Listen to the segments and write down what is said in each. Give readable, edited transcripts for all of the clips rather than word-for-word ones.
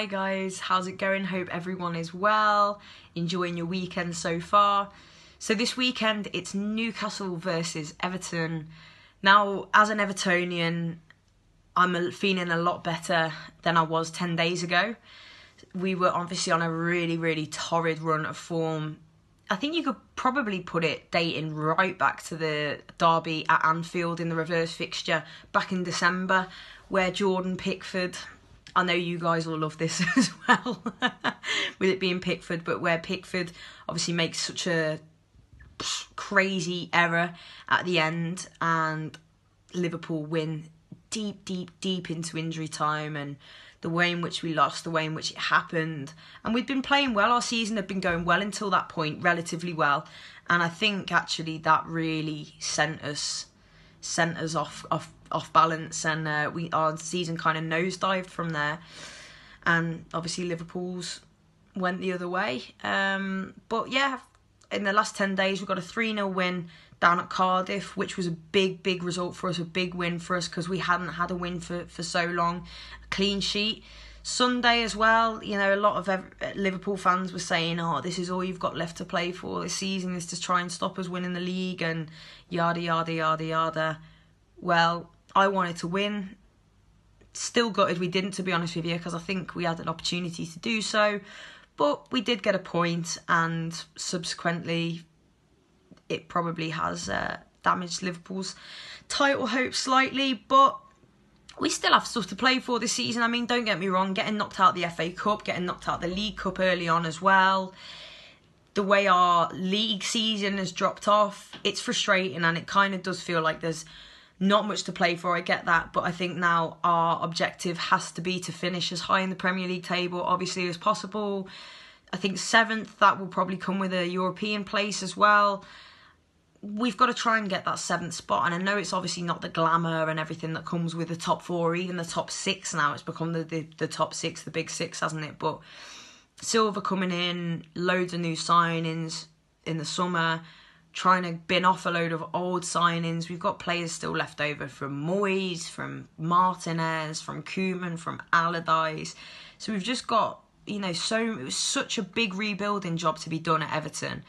Hi guys, how's it going? Hope everyone is well, enjoying your weekend so far. So this weekend it's Newcastle versus Everton. Now, as an Evertonian, I'm feeling a lot better than I was 10 days ago. We were obviously on a really torrid run of form. I think you could probably put it dating right back to the derby at Anfield in the reverse fixture back in December, where Jordan Pickford, I know you guys will love this as well, with it being Pickford, but where Pickford obviously makes such a crazy error at the end and Liverpool win deep into injury time, and the way in which we lost, the way in which it happened. And we'd been playing well, our season had been going well until that point, relatively well, and I think actually that really sent us off balance, and our season kind of nosedived from there, and obviously Liverpool's went the other way. But yeah, in the last 10 days we've got a 3-0 win down at Cardiff, which was a big result for us, a big win for us because we hadn't had a win for so long. A clean sheet. Sunday as well, you know, a lot of Liverpool fans were saying, oh, this is all you've got left to play for this season, is to try and stop us winning the league and yada. Well, I wanted to win. Still gutted we didn't, to be honest with you, because I think we had an opportunity to do so. But we did get a point, and subsequently it probably has damaged Liverpool's title hopes slightly. But we still have stuff to play for this season. I mean, don't get me wrong, getting knocked out the FA Cup, getting knocked out the League Cup early on as well. The way our league season has dropped off, it's frustrating, and it kind of does feel like there's not much to play for, I get that, but I think now our objective has to be to finish as high in the Premier League table, obviously, as possible. I think 7th, that will probably come with a European place as well. We've got to try and get that 7th spot, and I know it's obviously not the glamour and everything that comes with the top 4, or even the top 6 now. It's become the top 6, the big 6, hasn't it? But Silva coming in, loads of new signings in the summer, trying to bin off a load of old signings. We've got players still left over from Moyes, from Martinez, from Koeman, from Allardyce. So we've just got, you know, it was such a big rebuilding job to be done at Everton.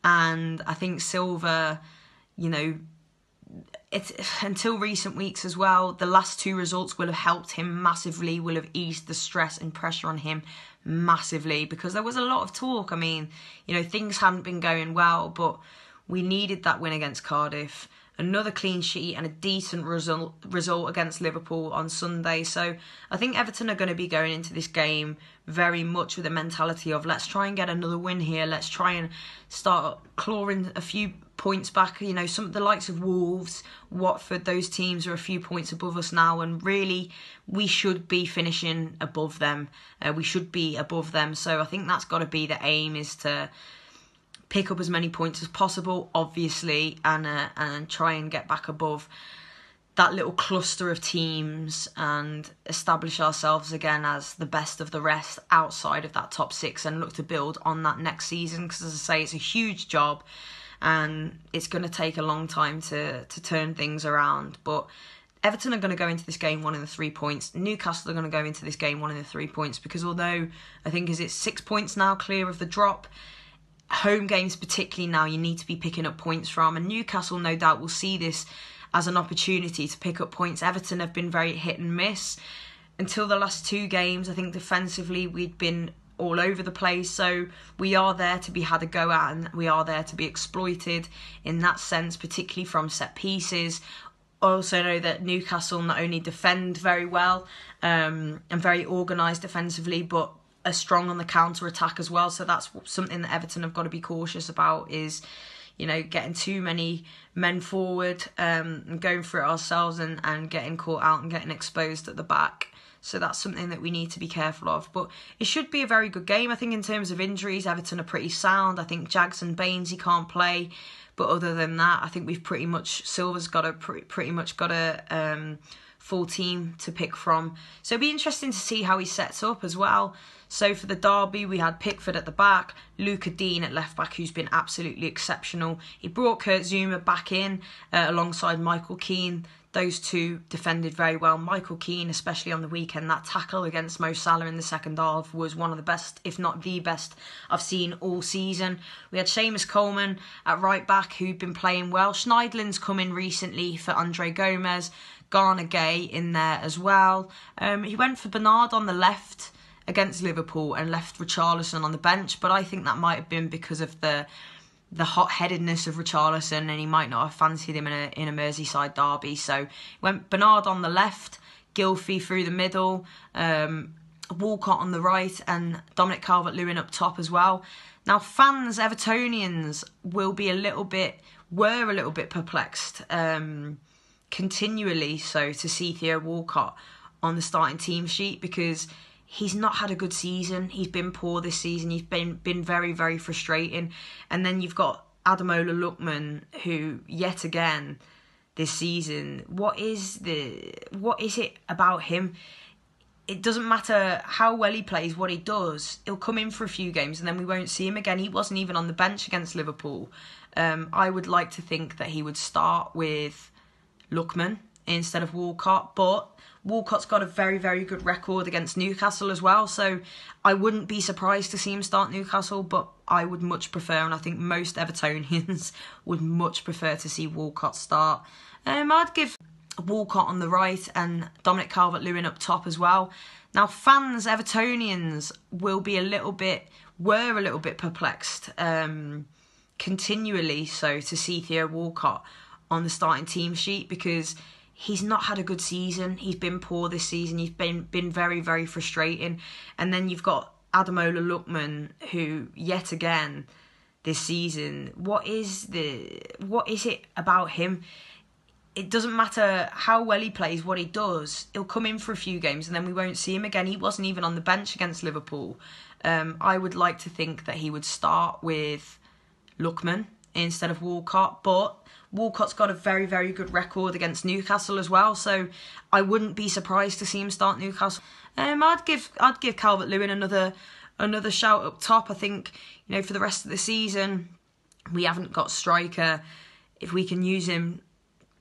And I think Silva, you know, until recent weeks as well, the last 2 results will have helped him massively, will have eased the stress and pressure on him massively, because there was a lot of talk. I mean, you know, things hadn't been going well, but we needed that win against Cardiff, another clean sheet and a decent result against Liverpool on Sunday. So I think Everton are going to be going into this game very much with a mentality of, let's try and get another win here. Let's try and start clawing a few points back. You know, some of the likes of Wolves, Watford, those teams are a few points above us now, and really we should be finishing above them. We should be above them. So I think that's got to be the aim, is to pick up as many points as possible, obviously, and try and get back above that little cluster of teams and establish ourselves again as the best of the rest outside of that top 6, and look to build on that next season. Because, as I say, it's a huge job and it's going to take a long time to turn things around. But Everton are going to go into this game wanting the 3 points. Newcastle are going to go into this game wanting the 3 points, because although I think it's 6 points now clear of the drop, home games particularly now you need to be picking up points from, and Newcastle no doubt will see this as an opportunity to pick up points. Everton have been very hit and miss until the last 2 games. I think defensively we'd been all over the place, so we are there to be had a go at, and we are there to be exploited in that sense, particularly from set pieces. I also know that Newcastle not only defend very well and very organised defensively, but are strong on the counter-attack as well. So that's something that Everton have got to be cautious about, is, you know, getting too many men forward and going for it ourselves and getting caught out and getting exposed at the back. So that's something that we need to be careful of. But it should be a very good game. I think in terms of injuries, Everton are pretty sound. I think Jags and Baines, he can't play. But other than that, I think we've pretty much, Silva's got a full team to pick from. So it'll be interesting to see how he sets up as well. So for the derby, we had Pickford at the back, Luca Dean at left back, who's been absolutely exceptional. He brought Kurt Zouma back in alongside Michael Keane. those two defended very well. Michael Keane, especially on the weekend, that tackle against Mo Salah in the second half was one of the best, if not the best, I've seen all season. We had Seamus Coleman at right back, who'd been playing well. Schneidlin's come in recently for Andre Gomez. Garner Gay in there as well. He went for Bernard on the left against Liverpool and left Richarlison on the bench, but I think that might have been because of the hot-headedness of Richarlison, and he might not have fancied him in a Merseyside derby. So went Bernard on the left, Gylfi through the middle, Walcott on the right, and Dominic Calvert-Lewin up top as well. Now, fans, Evertonians, were a little bit perplexed, continually so, to see Theo Walcott on the starting team sheet, because he's not had a good season. He's been poor this season. He's been very, very frustrating. And then you've got Ademola Lookman, who yet again this season, what is it about him? It doesn't matter how well he plays, what he does, he'll come in for a few games and then we won't see him again. He wasn't even on the bench against Liverpool. I would like to think that he would start with Lookman instead of Walcott, but Walcott's got a very, very good record against Newcastle as well, so I wouldn't be surprised to see him start Newcastle, but I would much prefer, and I think most Evertonians would much prefer to see Walcott start. I'd give Walcott on the right and Dominic Calvert-Lewin up top as well. Now, fans, Evertonians, were a little bit perplexed, continually so, to see Theo Walcott on the starting team sheet, because he's not had a good season. He's been poor this season. He's been very, very frustrating. And then you've got Ademola Lookman, who yet again this season, what is it about him? It doesn't matter how well he plays, what he does, he'll come in for a few games and then we won't see him again. He wasn't even on the bench against Liverpool. I would like to think that he would start with Lookman instead of Walcott, but Walcott's got a very, very good record against Newcastle as well, so I wouldn't be surprised to see him start Newcastle. I'd give Calvert-Lewin another shout up top. I think, for the rest of the season, we haven't got striker. If we can use him,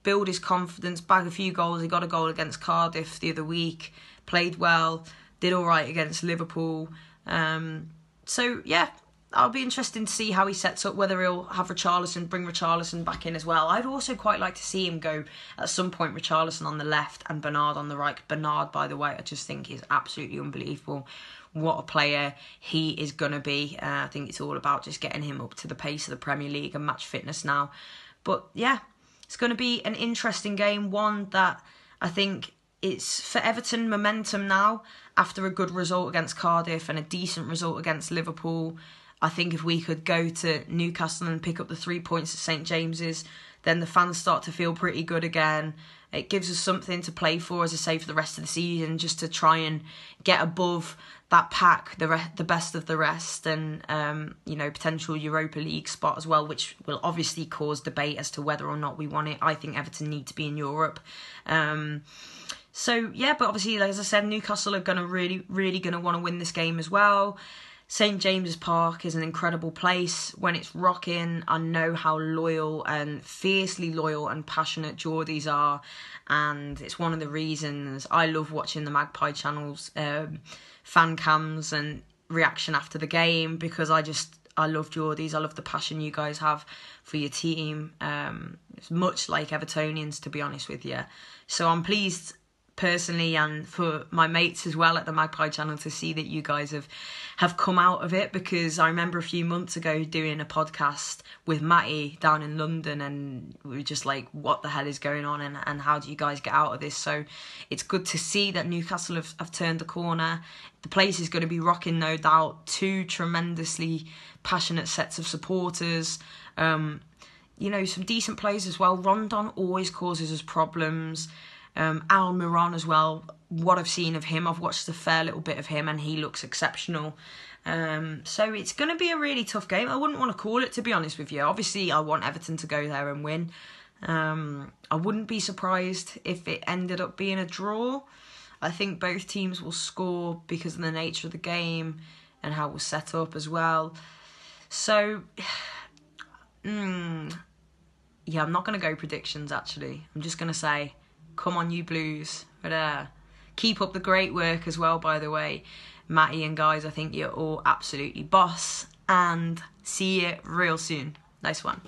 build his confidence, bag a few goals. He got a goal against Cardiff the other week, played well, did all right against Liverpool. So yeah, I'll be interested to see how he sets up, whether he'll have bring Richarlison back in as well. I'd also quite like to see him go at some point Richarlison on the left and Bernard on the right. Bernard, by the way, I just think is absolutely unbelievable. What a player he is going to be. I think it's all about just getting him up to the pace of the Premier League and match fitness now. But yeah, it's going to be an interesting game, one that I think it's for Everton momentum now after a good result against Cardiff and a decent result against Liverpool. I think if we could go to Newcastle and pick up the 3 points at St James's, then the fans start to feel pretty good again. It gives us something to play for, as I say, for the rest of the season, just to try and get above that pack, the best of the rest, and potential Europa League spot as well, which will obviously cause debate as to whether or not we want it. I think Everton need to be in Europe. So yeah, but obviously, like, as I said, Newcastle are going to really going to want to win this game as well. St James's Park is an incredible place. When it's rocking, I know how loyal and fiercely loyal and passionate Geordies are, and it's one of the reasons I love watching the Magpie channel's fan cams and reaction after the game, because I love Geordies. I love the passion you guys have for your team. It's much like Evertonians, to be honest with you. So I'm pleased personally, and for my mates as well at the Magpie channel, to see that you guys have come out of it, because I remember a few months ago doing a podcast with Matty down in London, and we were just like, what the hell is going on, and how do you guys get out of this? So it's good to see that Newcastle have turned the corner. The place is going to be rocking, no doubt. Two tremendously passionate sets of supporters, some decent players as well. Rondon always causes us problems. Almiron as well, what I've seen of him, I've watched a fair little bit of him and he looks exceptional. So it's going to be a really tough game. I wouldn't want to call it, to be honest with you. Obviously, I want Everton to go there and win. I wouldn't be surprised if it ended up being a draw. I think both teams will score because of the nature of the game and how we're set up as well. So, yeah, I'm not going to go predictions, actually. I'm just going to say Come on, you Blues. But keep up the great work as well, by the way. Matty and guys, I think you're all absolutely boss. And see you real soon. Nice one.